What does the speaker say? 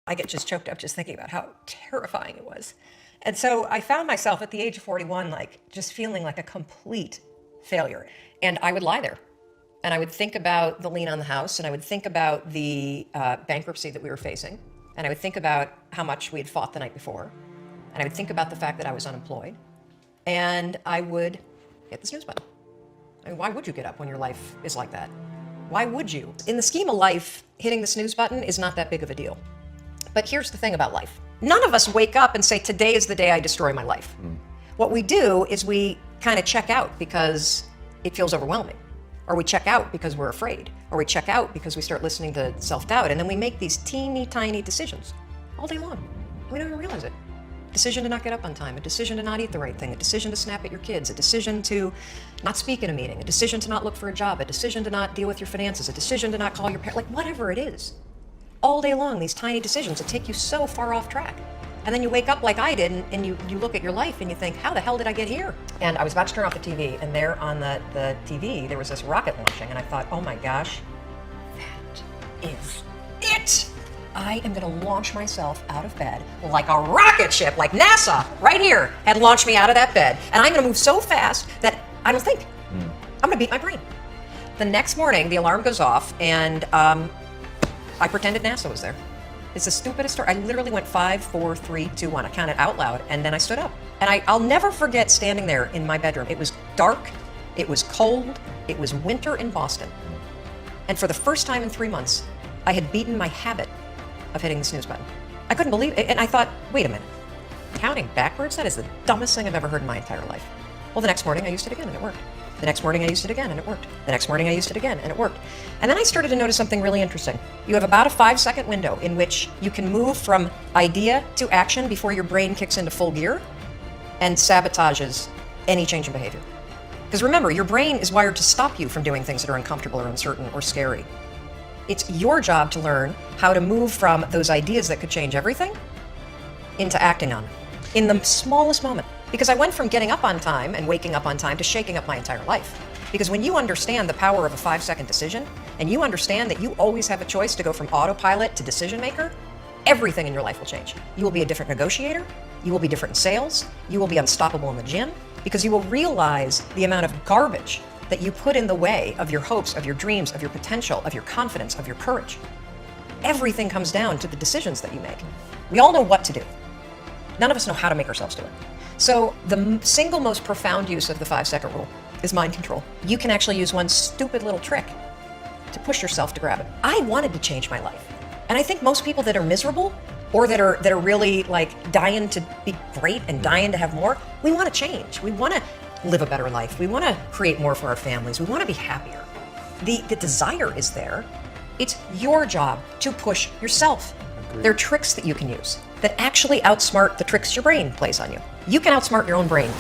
I get just choked up just thinking about how terrifying it was. And so I found myself at the age of 41, like just feeling like a complete failure. And I would lie there. And I would think about the lien on the house, and I would think about the bankruptcy that we were facing. And I would think about how much we had fought the night before. And I would think about the fact that I was unemployed. And I would hit the snooze button. I mean, why would you get up when your life is like that? Why would you? In the scheme of life, hitting the snooze button is not that big of a deal. But here's the thing about life. None of us wake up and say, today is the day I destroy my life. What we do is we kind of check out because it feels overwhelming. Or we check out because we're afraid. Or we check out because we start listening to self-doubt. And then we make these teeny tiny decisions all day long. We don't even realize it. Decision to not get up on time, a decision to not eat the right thing, a decision to snap at your kids, a decision to not speak in a meeting, a decision to not look for a job, a decision to not deal with your finances, a decision to not call your parents, like whatever it is. All day long, these tiny decisions that take you so far off track. And then you wake up like I did and you look at your life and you think, how the hell did I get here? And I was about to turn off the TV, and there on the TV, there was this rocket launching, and I thought, oh my gosh, that is it. I am gonna launch myself out of bed like a rocket ship, like NASA right here had launched me out of that bed. And I'm gonna move so fast that I don't think. I'm gonna beat my brain. The next morning, the alarm goes off, and I pretended NASA was there. It's the stupidest story. I literally went 5, 4, 3, 2, 1. I counted out loud, and then I stood up. And I'll never forget standing there in my bedroom. It was dark, it was cold, it was winter in Boston. And for the first time in 3 months, I had beaten my habit of hitting the snooze button. I couldn't believe it, and I thought, wait a minute. Counting backwards? That is the dumbest thing I've ever heard in my entire life. Well, the next morning I used it again, and it worked. The next morning I used it again, and it worked. The next morning I used it again, and it worked. And then I started to notice something really interesting. You have about a 5-second window in which you can move from idea to action before your brain kicks into full gear and sabotages any change in behavior. Because remember, your brain is wired to stop you from doing things that are uncomfortable or uncertain or scary. It's your job to learn how to move from those ideas that could change everything into acting on them in the smallest moment. Because I went from getting up on time and waking up on time to shaking up my entire life. Because when you understand the power of a 5-second decision, and you understand that you always have a choice to go from autopilot to decision maker, everything in your life will change. You will be a different negotiator, you will be different in sales, you will be unstoppable in the gym, because you will realize the amount of garbage that you put in the way of your hopes, of your dreams, of your potential, of your confidence, of your courage. Everything comes down to the decisions that you make. We all know what to do. None of us know how to make ourselves do it. So the single most profound use of the 5-second rule is mind control. You can actually use one stupid little trick to push yourself to grab it. I wanted to change my life. And I think most people that are miserable or that are really like dying to be great and dying to have more, we want to change. We want to live a better life. We want to create more for our families. We want to be happier. The desire is there. It's your job to push yourself. Agreed. There are tricks that you can use that actually outsmart the tricks your brain plays on you. You can outsmart your own brain